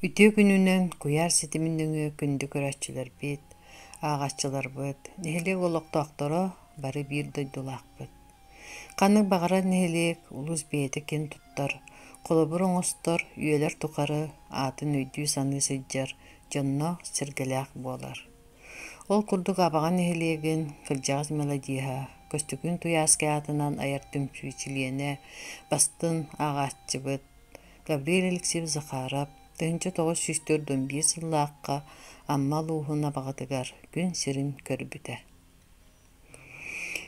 Үтө күнүнен куяр ситиминдеңе күндү көрәччилер бит, ағаччылар бит, нехелек олоқтоқторо бары бир дойдулақ бит. Қанық бағара нехелек улус бейті кен туттар, қолыбыр оңостор, үйелер тұқары, атын өйдүү саны сыджар, жонно сергелек болар. Ол курдук абаған нехелегін кылжағыз мелодиха, көстүкүн туяске атынан аяр түмсүйчилиене, бастын ағаччы бит, Гавриил Алексеев Захаров, 1941 сыллааққа амма луһуна бағатыгар күн сирин көрбүтэ.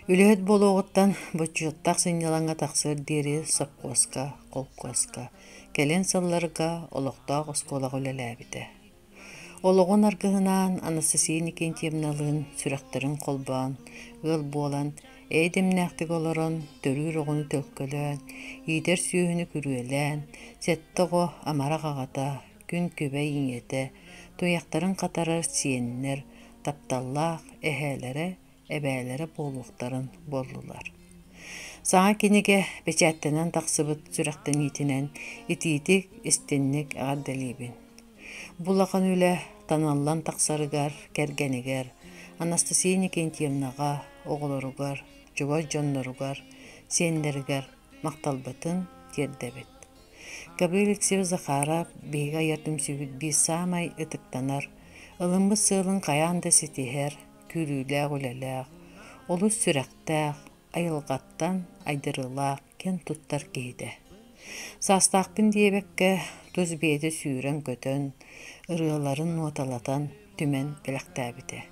Үлөһөт болуғыттан бочуоттақ сынялаңа тақсыр дери сапқоска, қолқоска, келен сылларга олоқтақ осколақ үлеләбіте. Олоғын аргыһынан Анастасия Никентьевналын сүрәқтарын қолбан, ыл болан, эйдемнәқтік оларын төрүр оғыны төлкөлөн, идер сүйіні күрүелен, сеттіғо амара қағата, күн көбе иңете, тояқтарын қатарар сиеннер, тапталлақ әхәлері, әбәлері болуқтарын болдылар. Саға кенеге бәчәттенен тақсыбыт сүрәқтен етінен, итиитик істеннік ағаддалибін. Булақан үлі таналлан тақсарыгар, кәргенігер, Анастасия Никентьевнаға, оғылыругар, жугоз жонноругар, сиендерігер, мақталбытын тердебет. Гавриил Алексеев Захаров бейга ярдым сүйгіт бей самай ытыктанар, ылымбы сылын қаянда сетихер, күрүләг үлеләг, олус сүрәқтәг, айылғаттан айдырылақ кен туттар кейді. Састақпын дейбекке туз бейді сүйрен көтөн, ырыаларын ноталатан түмен біләқтәбіде.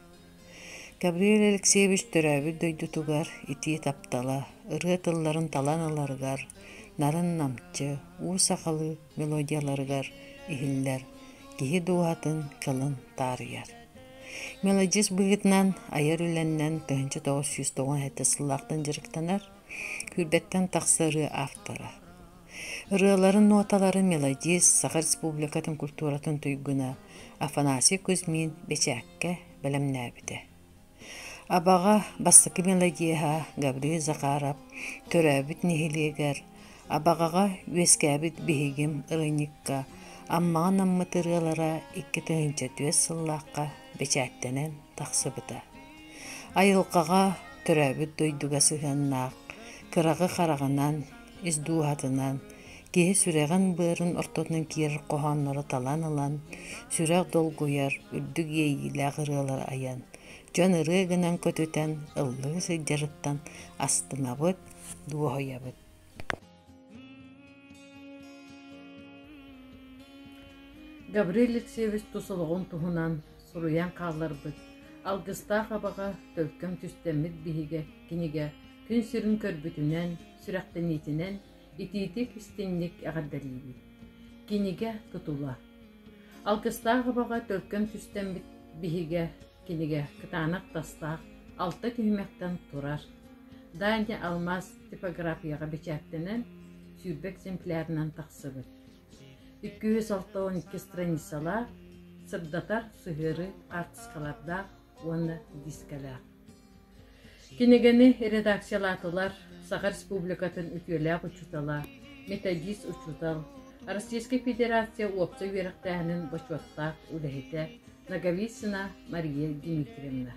Гавриил Алексеевич төрәбі дөйдутугар ити таптала, ыры тылларын таланаларыгар, нарын намчы, уусақалы мелодияларыгар ихиллер, кихи дуғатын кылын тарыяр. Мелодис бұғытнан айыр үленнен 1997 сыллақтан жырықтанар, күрбеттен тақсыры автора. Ырыаларын ноталары мелодис Саха Республикатын культуратын түйгіна Афанасий Кузьмин бечәкке бәлемнәбіде. Абаға бастықы мелодияға Гавриил Захаров төрәбіт нехелегер, абағаға өскәбіт бігігім ырыникка, аммаған аммытырылара 2002 сыллаққа бечәттенен тақсыбыта. Айылқаға төрәбіт дойдуға сығаннақ, кырағы қарағынан, издуғатынан, кеhe сүрәғін бұрын ортотның кер қоғанлары талан алан, сүрәқ долгуяр, үрдік ейілі ағырылар аян, жон ырыгынан көтөтен, ыллығы сыйджарыттан астынабыт, дуғайабыт. Гавриил Алексеевич тусылығын туһунан суруян қаларбыт, алгыстақ абаға төлкім түстеммит биһиге, киниге, күн сирин көрбүтүнен, сүрәқтенетінен, итиитик истинник ағаддалиби. Киниге тутула. Алгыстақ абаға төлкім түстеммит биһиге, киниге кытанақ тастақ, алты түймектен турар. Дайне алмаз типографияға бечәттенен, сүйбек земплярынан тақсыбыт. 262 страницала сырдатар сыгыры артыскаларда оны дискалар. Кинегени редакциялатылар Саха Республикатын үтүеләк учутала, методист учутал, Российская Федерация опция верақтәһінің башваттақ үләхеті Наговицина Мария Дмитриевна.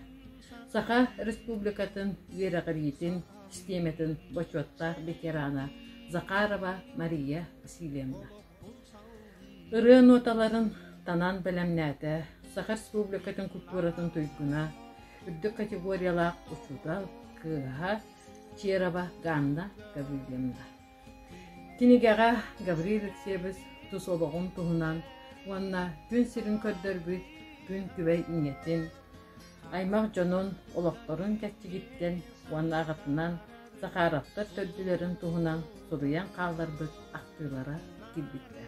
Саха Республикатын верағыретін системетін башваттақ ветерана Захарова Мария Васильевна. Ыры ноталарын танан бәлемнәті Саха Республикатын культуратын түйгіна, үрдік категориялақ учутал кыға Черова Ганна Гаврилевна. Кинигеға Гавриил Алексеевич тусолығын туғынан, онна күн сирин көрдөрбіт, күн күбәй инетін, аймақ жонын олықтарын кәттігіттен, онна ағатынан Захаровтар төрділерін туғынан сұруян қаларбыт ақтылара килбітті.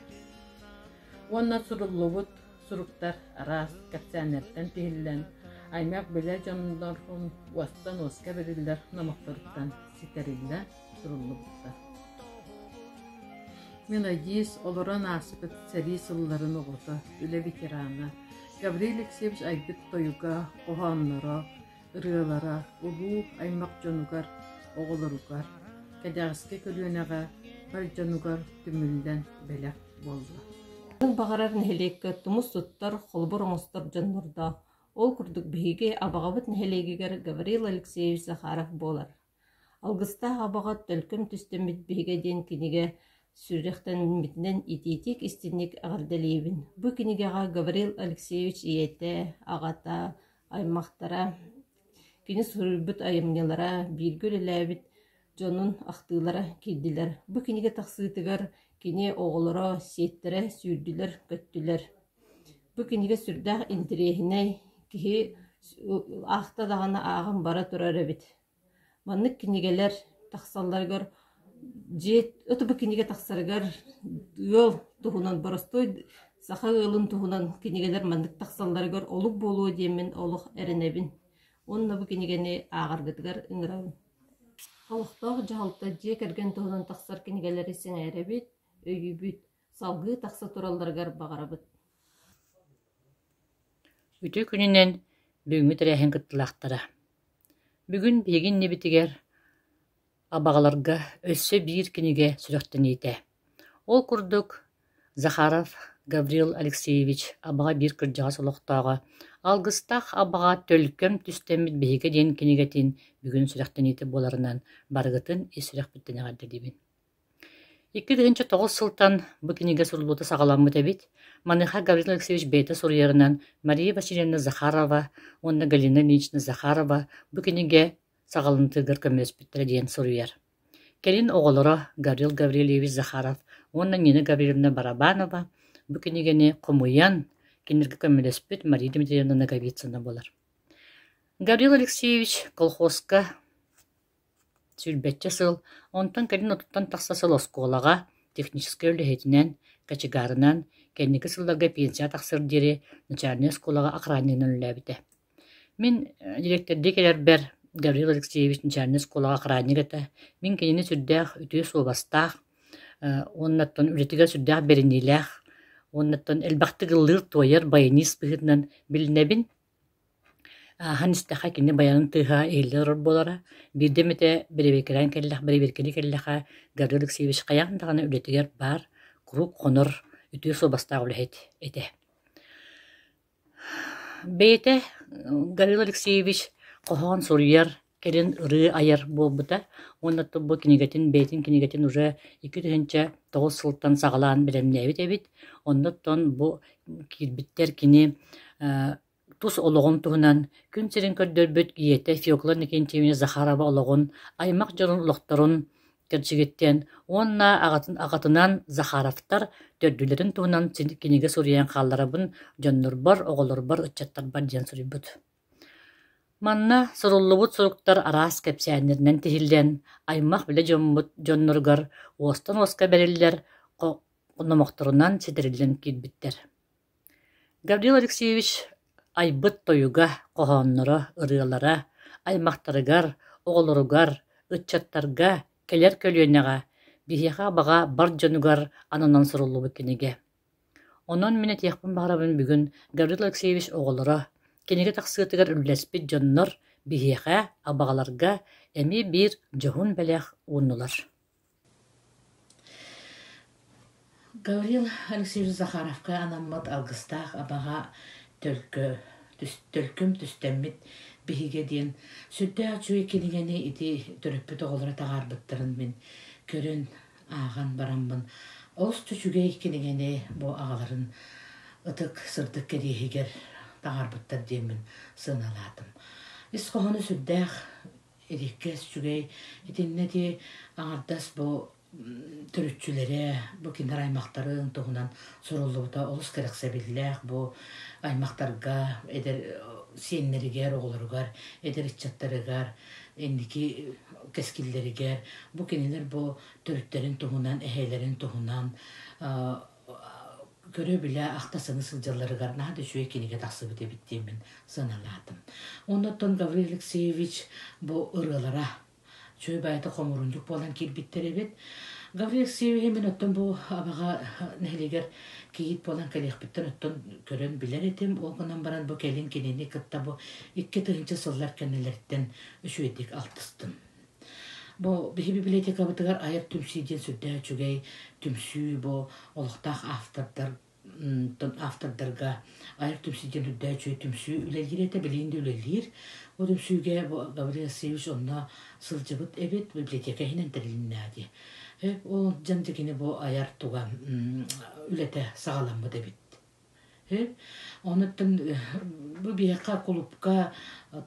Онна суруллубут суруктар арас капсионерттен тихиллен, аймақ біле жонындорхун уастан оска бериллер намақтырыттан ситериллен суруллубутта. Мелодис олоран асыпыт сәри сылларын оғыта, үлі ветерана, Гавриил Алексеевич айбыт тойуга, қоғанлара, ырыалара, улу аймақ жонугар, оғылыругар, кәдәғіске көлуенеға бар жонугар түмілден бәләк болды. Бағарар нәхелейкі тұмыс тұттар қолбыр оңыстар жаннырда. Ол күрдік бігі абағабыт нәхелейгігер Гавриил Алексеевич Захаров болар. Алғыста абағат төлкім түстемет бігі ден кенеге сүррехтен митнен итетик истинник ағардалейбін. Бұ кенегеға Гавриил Алексеевич иеті, ағата, аймақтара, кені сүрбіт айымнелара, биргөл әләбіт жонун ақтылара келділер. Бұ кенеге тақсытығар кене оғылыра, сеттері, сүрділер, көттілер. Бұ кенеге сүрдәқ интерехіней кеге ақта дағана ағын бара тұрар әбіт. Маннык кенегелер тақсалларғар жет, өті бұ кенеге тақсарғар өл тұғынан барастой, сақа өлін тұғынан кенегелер маннык тақсалларғар олық болуы демен олық әрінәбін. Онына бұ кенегені ағарғыдығар үңірауын. Халықтағы жағалықта жек әрген тұғынан тақсар кенегелері сен әрәбет, өйібіт, салғы тақса туралдарғар бағарабыт. Үті күнінен бүгінгі тірәхін кыттылақтара. Бүгін бегін небітігер абағаларға өссі бір кенеге сүріқтін ете. Ол күрдік Захаров Гавриил Алексеевич абаға бір кіржаға солықтағы. Алғыстақ абаға төлкім түстемет бейге ден кенегетін бүгін сүріқтін ете боларынан барғытын есүрек біттіне ғарды дебін. 2009 сылтан bu kiniga surulbuta sağalanmı tebit. Maныха Гавриил Алексеевич бейті сурьерынан Мария Васильевна Захарова, онна Галина Ильична Захарова bu kiniga sağalantыгар көмес біттірі дейін сурьер. Келин оғылыра Гавриил Гаврилевич Захаров, онна Нина Гаврилевна Барабанова bu kinigeni Комуян кенерге көмелес біт Мария Дмитриевна Наговицына болар. Гавриил Алексеевич колхозка сүрбетче сыл, онтан кәрін отыттан тақса сыл осколаға, технический өліхетінен, качыгарынан, кәнекі сылларға пенсия тақсыр дері, начальный осколаға ақраннығынан өләбіті. Мен директорды келер бәр Гавриил Алексеевич начальный осколаға ақраннығыты, мен кәнені сүрдәқ, үтіе суабастақ, оннаттан үлетіге сүрдәқ берінеләқ, оннаттан әлбақты ғылыр тойыр байынис бұғытынан білінәбін, Ханистаха кини баянын тыха эйлер болара. Бирдемете беребекерен келлах, беребекери келлаха Гавриил Алексеевич каяндаганы үлетигер бар, круг конор үтү собастаа үлет эте. Бейте Гавриил Алексеевич кохон сурьер келин ыры аяр болбута. Оннатты бу кинигетин бейтин кинигетин уже 2009 сылтан сагалаан билемнебит эбит. Оннаттан бу кирбиттер кини Тус ологон туһунан күн сирин көрдөрбөт киете Феоклар Никентьевна Захарова ологон аймак жолун улохторун кержигеттен онна агатынан Захаровтар төрдүлерин туһунан киниге суриян халларабын жоннорбор оголорбор ычаттар бар диэн сурибут. Манна суруллубут суруктар арас кепсәннернен тихилден аймак биле жонноргар остан оска бериллерономокторунан сидирилен кирбиттер. Гавриил Алексеевич айбыт тойуга, кохоннора, ырыалара, аймактарыгар, оголоругар, ыччаттарга, келер көлүөнега, бихиха бага бар жонугар анынан суруллубу кенеге. Онон мене тиякпын багарабын бүгүн Гавриил Алексеевич оголора, кенеге таксыытыгар үллеспит жоннор бихиха абагаларга эми бир жохун белех ууннулар. Гавриил Алексеевич Захаровка анаммат алгыстах абага төлкім түстәммит биһиге диэн сүрдәк чуй кинигени ити төрөппүт оголора тагаарбыттарын мен көрөн ааган бараммын. Ос түчүгей кинигени бу агаларын ытык сырдык кериһигер тагаарбыттар диэмин сыналаатым. Ис кохону сүрдәк эриккес чугей итиннети аңардас бу төрүчүлере бу кинер аймактарын туһунан суруллубута олус керексебиллэх бу аймактарга эдер сиеннеригер оголоругар эдер иччаттарыгар эндики кескиллеригер бу кинилер бу төрүттерин туһунан эхейлерин туһунан көрө биле актасыны сылжаларыгар нады жуе киниге тахсыбыт эбиттиэмин сыналаатым. Оннотон Гавриил Алексеевич бу ырылара чөй байты хомурундук болан кирбиттер эбит. Гавриил Алексеевич мен оттон бу абага нехилигер кийит болан калехбиттен оттон көрөн билер этим. Ол гынан баран бу келин кинини кытта бу 2-тыгынчы сыллар кеннелерден үшүедик алтыстым. Бу биһи библиотека бытыгар айыр түмсүйден сүрдэ чүгэй түмсүү бу олуқтақ автордар тон автордарга айыр түмсиден үддәй чөй түмсү үлелир эте билинде үлелир. О түмсүге Гаврил Алексеевич онна сылжыбыт эбет библиотека хинен терилиннәди. Ол жандыкини бу аяр туга үлете сагаламбы дебит. Онуттан бу бияка клубка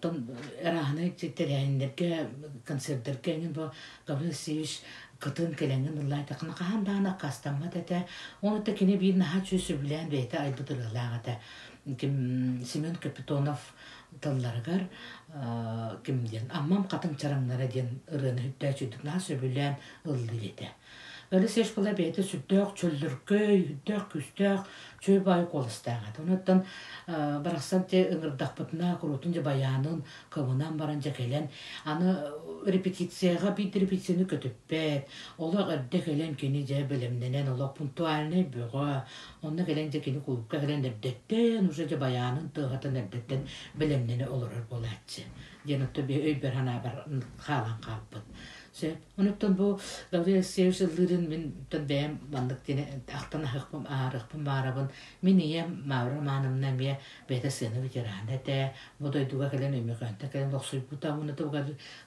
тон эрахны терәһиннәргә концерттерге бу Гаврил Алексеевич кытын келеңген улай тақына қағандағына қастамат әті. Оны тәкіне бір наға чөсі білән бәйті айбыдырылағыда. Семен Капитонов тылларығар кімден. Аммам қатын чараңлары ден ұрыны үтті чөйдік наға сөбілән ұлды еті. Öyle seçkiler beyde süttük, çöldürköy, hüttük, küstük, çöy bayı kolistağıdı. Ondan bıraksan te ıngırdak bıtına kurutunca bayanın kıvınan barınca gelen, anı repetisiyaga bir repetisyonu kötüppet, ola ırdı gelen kini ce bilimlenen, ola puntualini büyüğü, onunla gelence kini kulüpka gelen erdetten, uçaca bayanın tığıtın erdetten bilimleni olur bolatçı. Yanıttı bir öy bir hana bir kalan kalpıt. Ondan bu Gavril Alексеевич ыллырын мен бәм бандык дене ақтан ахпым арыпым барабын мен ием мавра манымна ме бета сыны ветераны те бодойдуга келен өмөкөнтө келен локсуй бутамыны то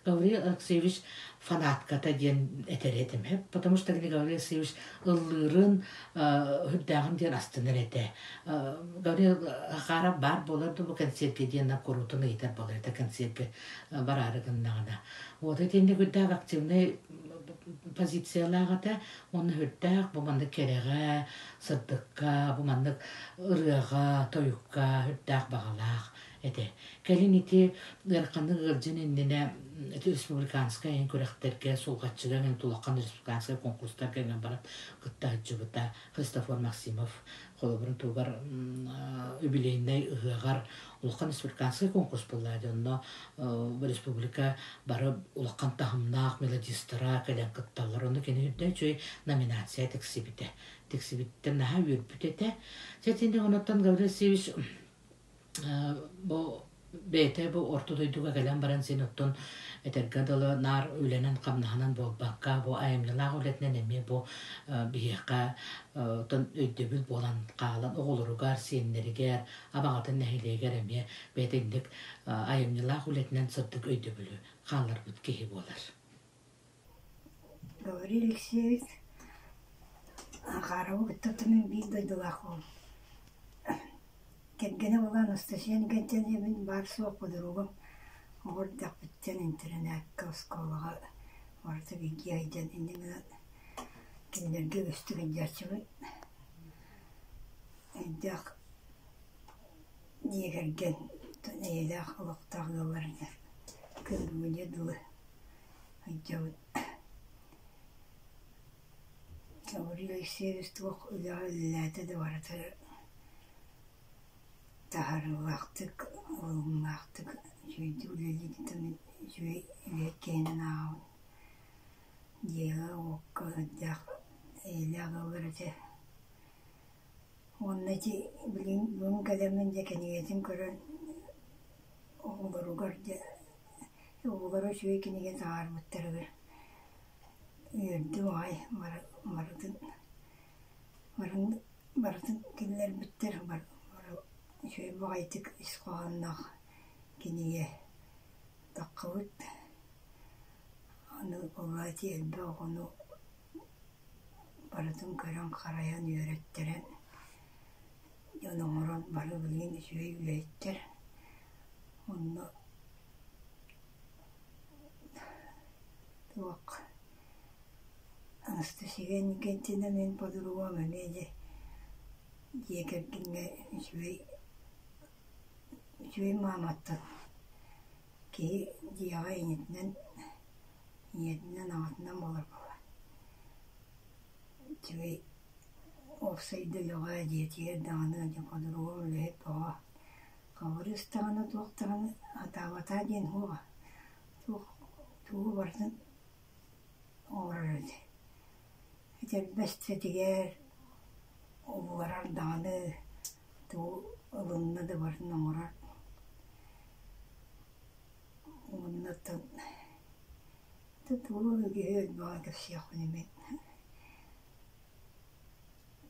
Гаврил Алексеевич фанатката ден этеретим хеп, потому что Гаврил Алексеевич ыллырын хүддагын ден астыныр эте. Гаврил харап бар боларды бу концертке ден корутуны итер болар эте концертке барарыгыннагына. Вот это не гудаг активный позицияларда он хүддаг бу мандык кереге, сырдыкка, бу мандык ырыга, тоюкка хүддаг багалак эте. Келинити дерканды гыржынынне республиканская ен көректерге солгатчыга мен тулаккан республиканская конкурстарга мен барып кыттаачыбыта Христофор Максимов колобрун тугар юбилейный ыгар улаккан республиканская конкурс буллады. Онно республика барып улаккан тахымнак мелодистара келен кытталар ону кени үддө чөй номинация тексибите. Тексибиттен наха үрпүтете. Жетинде онотон Гаврил Алексеевич бу бейте бу ортодойдуга келен баран сен оттон этергадалы нар үленен камнаханан болбакка бу айымнылак үлетнен эме бу бияка тон өйдөбүл болан каалан оголоругар сеннеригер абагатын нехилегер эме бетиндик айымнылак үлетнен сырдык өйдөбүлү каалар бут кеhi болар. Гаврил Алексеевич гарабы биттотумен бир дойдулак бол. Кергене болан усташен гентене мен бар соқ подругам ордак биттен интернетке сколага орта биги айдан индеме киндерге өстүгөн жачыбы эдак нигерген төнейлак улуктагыларына көбүнө дулы айжабы Гаврил Алексеевич тук үлэлэте де баратыр Taharlaktık, olmaktık, şöyle uleliydim, şöyle kendine ağın. Diye okuduk, eyle ağırdı. Onun için bunun kaleminde kendiyetim gören oğulları gördü. Oğulları şöyle kendine zahar muhtarı. Yürüdü ay, marudun killer bitter var. Şöyle bağıydık iskoğanlar kiniye takıvıt. Onu olaydı elbe onu baradın gören karayan öğrettiren. Onun oran barı bilin şöyle ürettir. Onu tuvak. Anastasiyen kentine men padruva memece. Yekerkinge şöyle mamattı ki diyağa niyetinden ağzından olur baba. Şöyle olsaydı loğa diyetiye dağını yapılır oğlu hep baba. Kavrıstağını toktağını hatavata diyen hova. Tuğu varsın uğrardı. Hiç bestediğer uğrar dağını tuğu ılınna da varsın uğrar. Ondan tuğu gehöd bağlı siyahını men.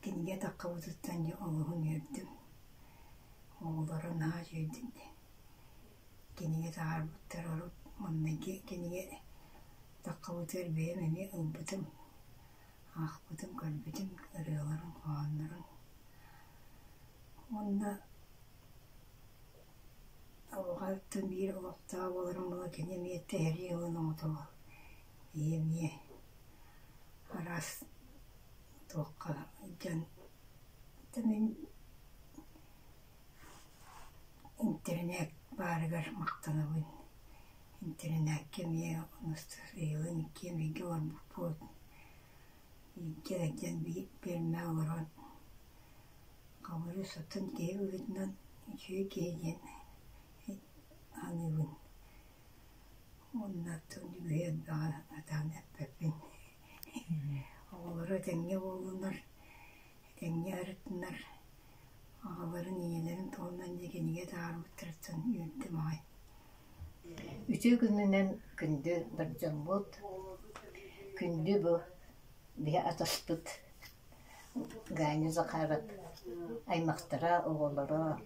киниге таккабытыттан олугун үйрдüm. Оğulları naha жүйдüm. Киниге тағарбыттар olup, манныки киниге таккабытыр бейем эми ылбытым. Ақбытым, көлбүтüm, ырыаларын, қоғанларын. Онда оғалыптын бир олықтаға болырым бұла кене миетті әрі ұлын оңытылы. Бейемне арас тоққа жан. Мен интернет барыгар мақтанабын. Интернет кеме онысты ыйлын кемеге орбуп болды. Келектен берме оларан. Қабыры сотын кей ұлытынан жүйе кейден анығын. Оннаттың үйен баға атан әппәппен. Олары тәңге болынар, тәңге арытынар. Ағаларын иелерін тоғынан дегенеге тағарбыттырсын үйінді мағай. Үтө күнінен күнді бір жан болды. Күнді бұл бе атаспыт. Гайны зақарат. Аймақтара, оғылары.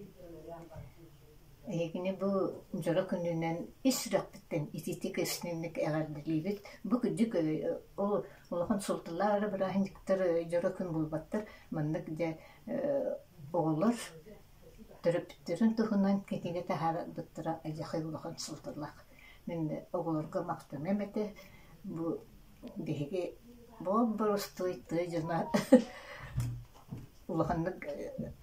Егіне бұл жора күнінен исрак біттен, ититік есненік әғарділейбет. Бұл күдік олығын сұлтылары бір ахындіктір жора күн болбаттыр. Мандық де оғылыр. Түріпіттерін тұхынан кетеге тәхара бұттыра әжақай олығын сұлтылақ. Мен оғылырға мақтым әмәті бұл беге бұл бұрыстойты жына улаханнык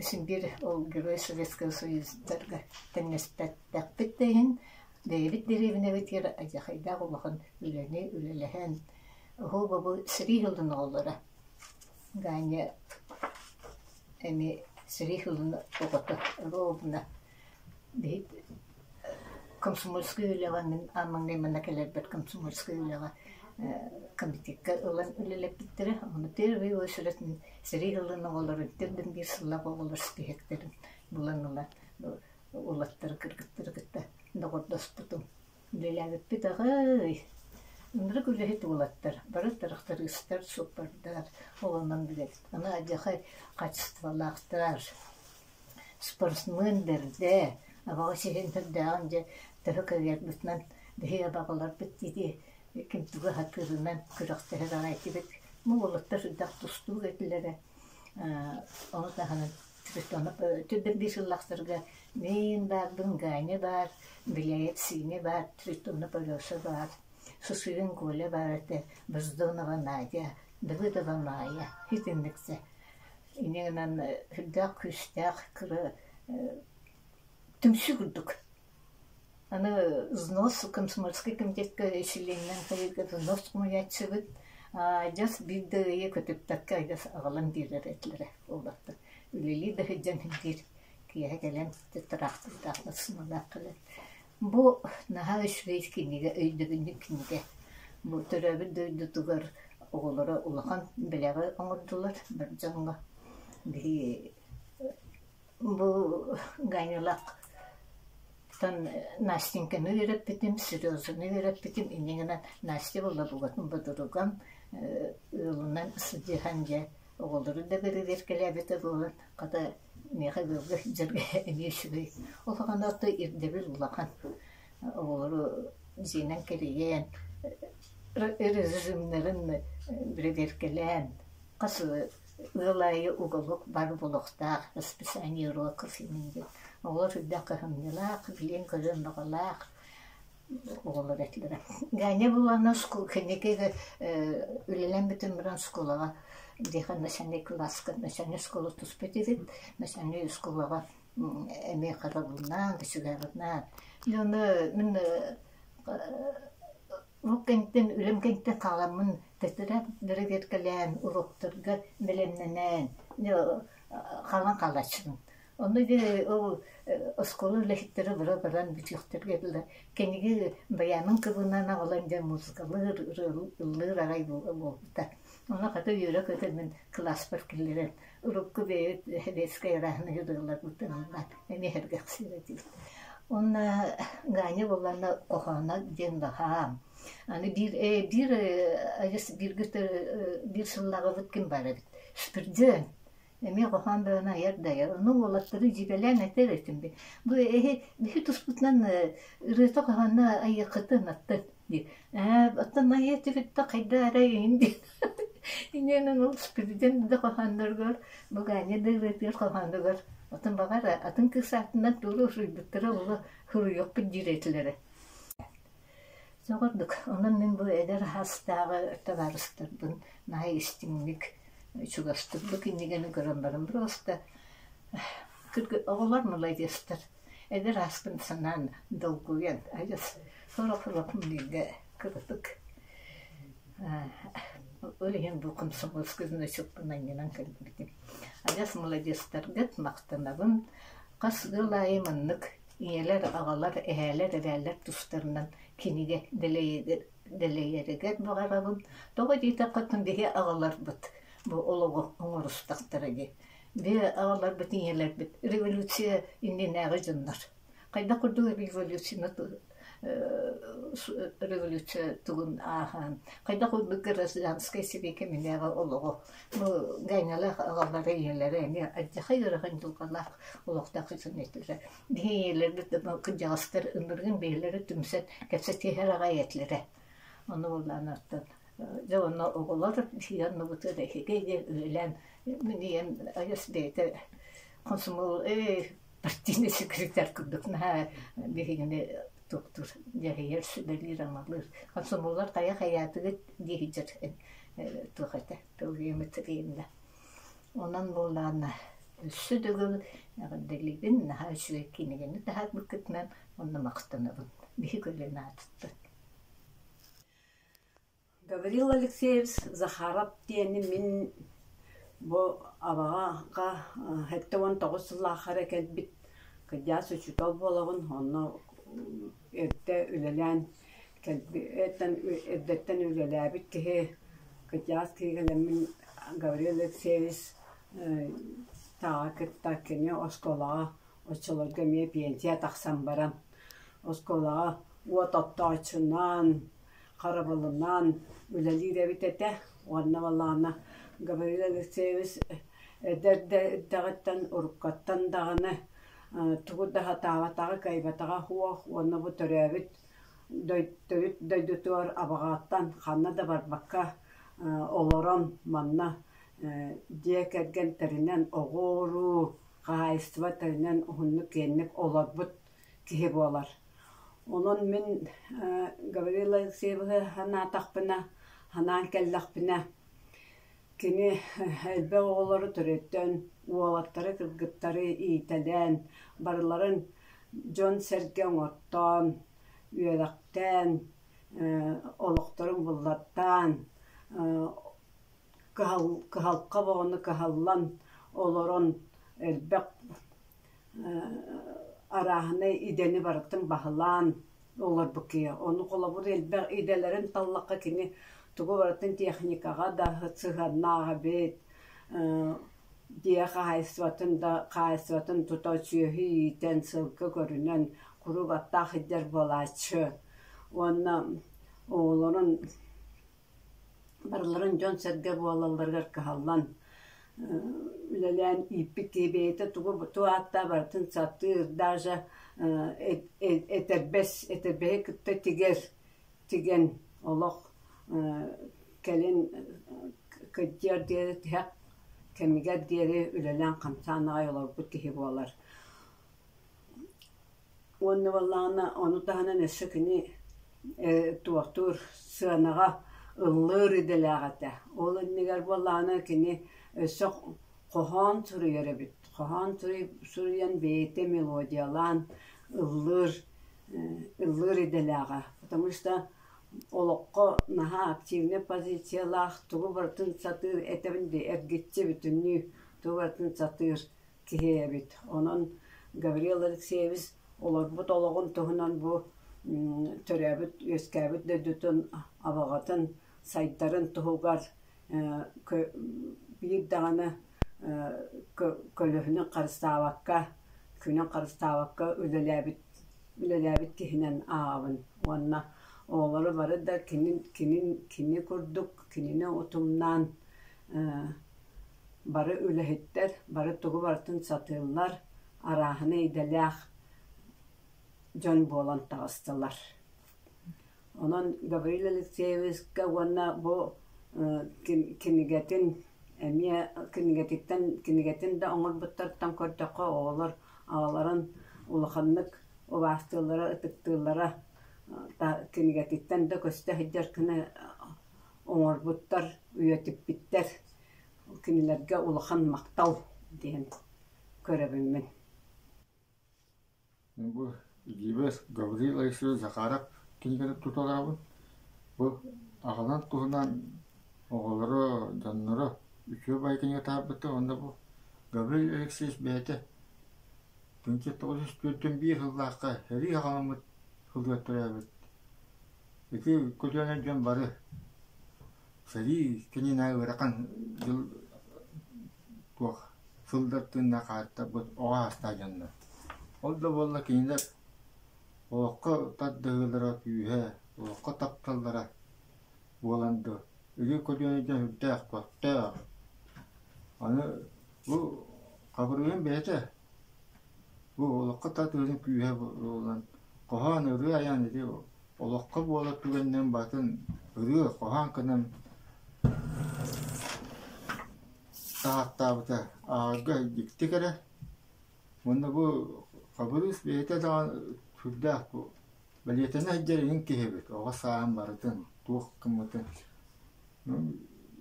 симбир ол Герой Советского Союздарга теннестәттәк биттәйін дэйбит деревіне битер ажахайда улахан үләне үләләһән ол бабы сирихылдың оғылары гайне әме сирихылдың оғыты робына бейт комсомольский үләға мен амаңнай мана келер бір комсомольский үләға комитетке ылан үлелеп биттері, оны тервей өсіретін сирихылының оларын терден бір сыллап оғылыр спехектерін бұланылар, олаттары кіргіттері кітті, доғырдас бұтым. Үлеләгіт бит ағай, ұндыры күләхет олаттар, бары тарықтар ұстар, сопардар, оғылынан білет. Ана ажақай қачыстывалақтар, спортсмендерде, абаға сехентірді ағанже түрі көгер бұтынан дұхи абағалар біттеді, кемтуга хакырынан күрәктәһәр айтыбык. Муллыктар дак тусту гәтләре. Аны таһаны тристонып төдән бишиллахтырга мен бар, бунгайны бар, билет сине бар, тристонып өлөсө бар. Сусуен коле бар әтә, бездонова Надя, дәвидова Майя, хитендексе. Инегеннән хидак күстәк кыры төмшүгүдүк. Аны взнос комсомольский комитетке селеннен кайга взнос муячыбыт. Жас биддеге көтөптәккә айдас агалан дилер этләре олатты. Үлели дә җан хидер кия гелән тетрахтыда сынала кылы. Бу наһа швейц киниге өйдөгүнү киниге. Бу төрәбе дөйдү тугар оголары улахан беләге аңырдылар бер җанга. Бу гайнылак Тан Настеньканы вереп битим, Сережаны вереп битим, инегенен Настя болла бугатын бадыруган, ылынан сыдиханже оғылдыры да берер келебеті болын, қада меға бөлгі жерге әмешігі. Олаған аты ирдебіл улақан, оғылыры зейнен келейен, режимнерін берер келен, қасы ылайы уғылық бар болуқтақ, расписание уроков именде. Олар үддәк қағымнылақ, білен көрін бағалақ, оғылыр әтлері. Гәне бұлана скул, кенекеге үлелен бітін біран скулаға, дейхан мәсәне класска, мәсәне скулы тұспетедет, мәсәне скулаға әме қарабылынан, күсігәрінен. Мен ұлық үлем кәнттен қаламын тәтірәп дәрігер кәлән, ұлықтырға білемненен, қалан қалашын. Onu de o oskolu lehitleri buradan bitiştirge bile. Kendi bayanın kızından alınca müzikalı ılır aray bu da. Ona kadar yürek ötemin klas perkillerin. Urukku beyt hedeskaya rahne yudurlar butanlar. Emi hergeksireti. Ona gani bolana ohana dendaha. Hani bir sıllağı kim var? Spirden. Эми кохан бöna yerде. Onun olatları jibelen eter etimdi. Bu bir tusputnan rıta kohanna ayıqıtın attı. Attan ayeti bitti kayda arayın. İnenin ol spiriden de kohanlar gör. Bu ganye de retir kohanlar gör. Atın bakar atın kısatından dolu suyduttara ola huru yok bir ciretlere. Sogorduk. Onun men bu eder hastağı tavarыстырдın. Nay istimlik. Çugastırdık indigeni görünlerim. Просто oğlar mı laydestır? Eder askın sanan dolguyan. Ayas sorak mülge kırdık. Öyle bu kumsumuz kızına çıktığından yanan kalbidim. Ayas mı laydestır gıt maqtanabın. Qasgılayı mınlık. İyeler, ağalar, eheler, eveller tuşlarından kinige deleyereket bağarabın. Doğa deyta qatın diye ağalar bıt. Bu oluğu oңorустактарыгы. Бе ağalar bütün yerler bit. Revolüsiya indi näge jınlar. Kayda kurdu revolüsiya tugun ahan. Kayda kurdu grazdanskay sibike minäge oluğu. Bu gaýnalar ağalar yerlere ne ajja haýyragan dulqallar uluqta kysyn etdiler. Diye yerler bit kıjastır ındırgın beýleri tümset kepse teher gayetlere. Onu ulanattan. Javana oğullar yanına bu tedekige ölen miniyem ayas beyte konsumul partine sekreter kurduk na birine doktor cahiyar sübeli ramalır konsumullar kaya hayatı dihicir tuhata tövyemetrinde ondan bolana südügül delidin ha şükinigeni daha bıkıtman onunla maqtanabın bir gölene attı. Гаврил Алексеевич Захаров дияни min bu abaga hette 19 yıl ahire kelbit kıdyas uçutol bolağın onu ette ülelen kelbi eddetten ülelabit ki kıdyas ki min Gavril Alexeyevich taakıtta kini oskolağa oçolor gömye piyentiye taksam baram oskolağa o tatta açınan Karabalından üleliyle bitete ona vallahi Gavril Alexeyevich dağıttan urukattan dağını tuğu daha tavatağı kaybatağı huwa ona bu törevit döydutuar abağattan kanna da var bakka oloran manna diye kergen terinen oğuru qaysva terinen hunnu kennek olarbut kihe bolar. Onun min Gavril Alexeyevich hana taqpına hana kellaqpına kini elbe oğulları türetten oğlatları kırgıtları iyitelen barıların John Sergen ottan üyelakten oluqtарын bullattan kıhalqa boğunu kıhallan olorun elbek arahını ideni barıktın bahılan olur bu ki. Onu kolabur elbek idelerin tallaqqa kini tuğu barıktın texnikaga da hıtsıhannağa bit diye qaysvatın tutaçıyı iten sılkı görünen kuru batta hidder bolaçı. Onu oğulların barıların John Serge boğalallargar kıhallan ülelen ipik gibiyete tuğu hatta barıtın satır daja eterbehe kıtta tigen olaq kelin kıdyer diye hep kemiger diye ülelen kamsana yolar bu kihi boğalar. Onu vallahi onu tahana neşekini tuğatur sığanağa ılır idelağata. Oğlun neger vallahi kini sok qohan sürüyere bit. Qohan sürüyen beyte melodiyalan ılır idelağa. Потому что olaqqa naha aktivne pozisiyalar tuğu bartın satır etevinde ergitçi bütünlüğü tuğu bartın satır kihe bit. Onun Gavril Alexeyevich olar bu tolağın tuğunan bu törəbit, öskəbit dödütün abağatın saytların tuğugar bir dağını kölühünü qarıstavakka ülelabit kihinen ağabın. Onna oğları varı da kini kurduk, kinine otumdan Бары үлэһиттэр, бары тугу бартын сатыыллар, араахына иделээх дьон буолан таҕыстылар. Онон Гавриил Алексеевичка уонна бу кинигетин эмиэ кинигетин да оҥорбуттардан көрдөккө оҕолор аҕаларын улаханнык убаастыыллара ытыктыыллара кинигетиттен да көстө хиддеркина оҥорбуттар үйөтиппиттер кинилерге улахан мактал диэн көрөбүммүн. Бу Гибес Гавриил Алексеевич Захаров кинигетип туталабын. Бу агалан туһунан оголоро, жаннары үчөө бай кинигетабыты, онда бу Гавриил Алексеевич бэйте 1941 жыллаакка хери агаламыт хылгаттырабыт. Эти көтөнө жон бары сери кининаа ыракан жыл туох сылдартынна каатта бу огаста жанна. Олда болла кинилер олокко таддыгылара күйе, олокко тапталлара боланды. Эти көтөнө жон үттәк патта. Аны бу кабырын бэйте. Бу олокко таддыгын күйе болан. Кохан ыры аян эти олокко болот түгеннен батын ыры кохан кынан тааттабыта ага диктикере. Онда бу кабырыс бейте даган түрдәк бу балетена хәҗәрин кебек. Ага саам бартын тук кымытын.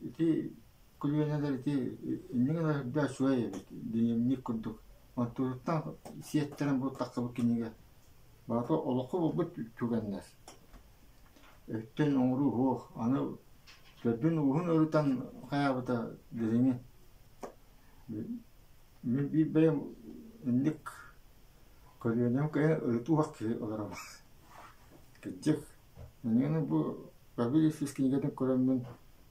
Ити күлгәннәр ити иннегә да шуай бит. Динемник күндүк. Антуртан сиеттерен бу такыбы кинеге. Бата олоқы бут түгәннәр. Өттен оңру хох, аны төдүн уһун өрүтан хаябыта диреңе. Мен би бем ник көргөнөм кая өрүтү вакыт оларам. Кеҗек. Менен бу Гавриил кинигетин көрөммүн.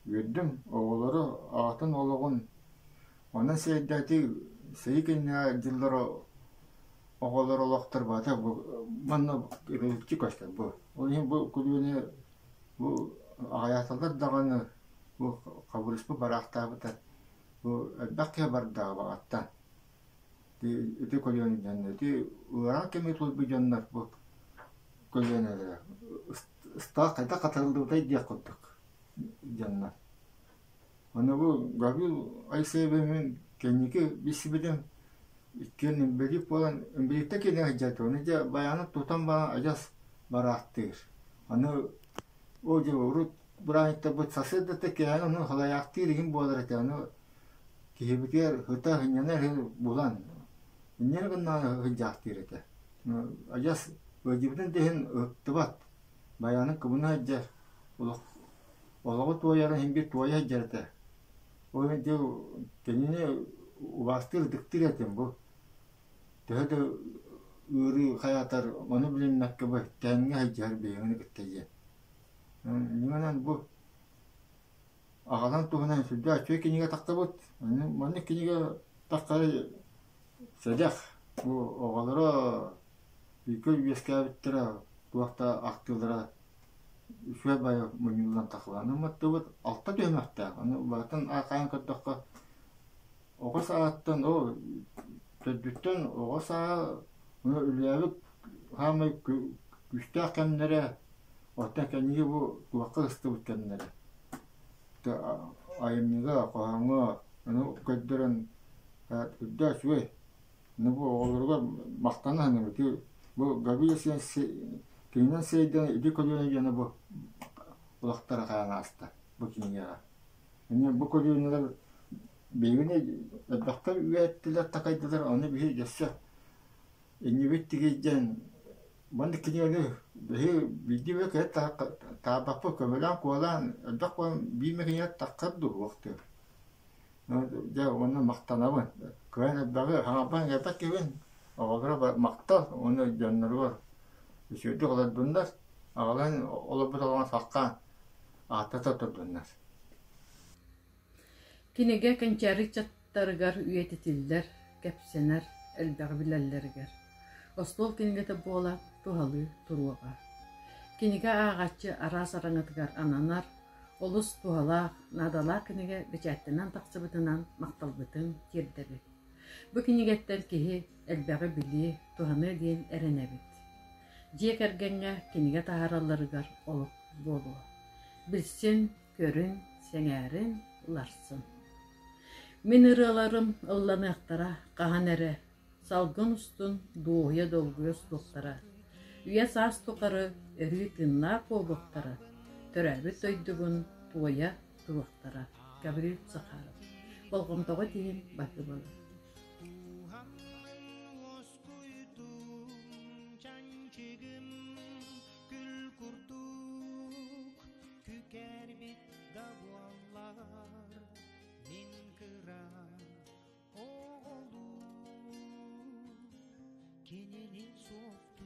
Өддүм оголору атын ологун. Аны сейдәти сейкенне жылдары оголор олоктор бата бу манна рөлчү каштар бу. Оны бу күлүнө бу аяталар даганы бу кабырыспы барактабыта бу бакка барда багатта. Ди күлүнө жаннати ура кеме тулбу жаннар бу күлүнө ста кайта катылды дия коттук жаннар. Аны бу Гавриил Алексеевичтин кенеке бисибиден иккен бери болан эмбирикте кене хаҗат. Оны да баяны тутан бана ажас бараттыр. Аны о же урут бурайта бу саседте кене аны халаяктыр дигин болар эте. Аны кебекер хөтә хиннер булан. Иннер гына хаҗаттыр эте. Ажас вәҗибден ден ыктыбат. Баяны кыбына хаҗар. Олагы тояры химбир тоя хаҗарта. Оны да кене убастыр диктиретем бу. Төһөдө үрү хаятар мону билен наккабы тәңгә хаҗар бейгәне киттәҗә. Нимәнән бу агалан туһунан сүдә чөй кинигә тактабыт. Моны кинигә таккары сәдәх. Бу агалара бикөл бескә биттера туакта актылдыра. Шуя бай мөнүллән такланы маттыбыт алта төмәктә. Аны батын акан кыттыкка оға сааттан о төдүттен оға саа уны үләбик хамай күстәк кәмнәре ота кәниге бу туакка ысты үткәннәре. Та айымныга каһаңга аны көддөрөн үддә шуй. Ну бу олорга мактананы бу Гавриил кинен сейден иди көдөнө жана бу улактар каянаста бу кинега. Эне бу көдөнөлөр бейгіне бақтар үйәттілер тақайдылар, оны бейі жасы. Әне беттіге жан, банды кенелі бейді бек табапы көмелен қуалан, әдбақ қуалан беймекене таққырды оқты. Оны мақтанабын. Көйін әббағы хаңапан әббақ кебін, оғалыра мақтал, оны жаннары бар. Үшеуді қолар бұндар, ағалан олабыт олған саққан аттата тұрдыңдар. Кинеге кенчәрик чаттарыгар үйететиллер, кәпсенер, элбәг биләлләргәр. Остол кинегете бола тухалы туруга. Кинеге агачы арас араңытгар ананар, Олус туһалаах, надалаах киниге бичээттенэн тахсыбытынан макталбытын тирдебит. Бу кинигеттен киһи элбэҕи билии туһаны диэн эренебит. Диэк эргэннэ киниге таһаралларыгар олук буолуо. Билсин, көрүн, сеҥээрин, уларсын. Мен ырыаларым ылланыахтара хаһан эре, салгын устун дуоһуя долгуя сулуктара, үйэ саас тукары өрүү тыннаа куолуктара, төрөбүт өйдүгүн туоя туруктара. Гаврил Захаров. Болгомтого тиин баты болу. Keninin soğuktu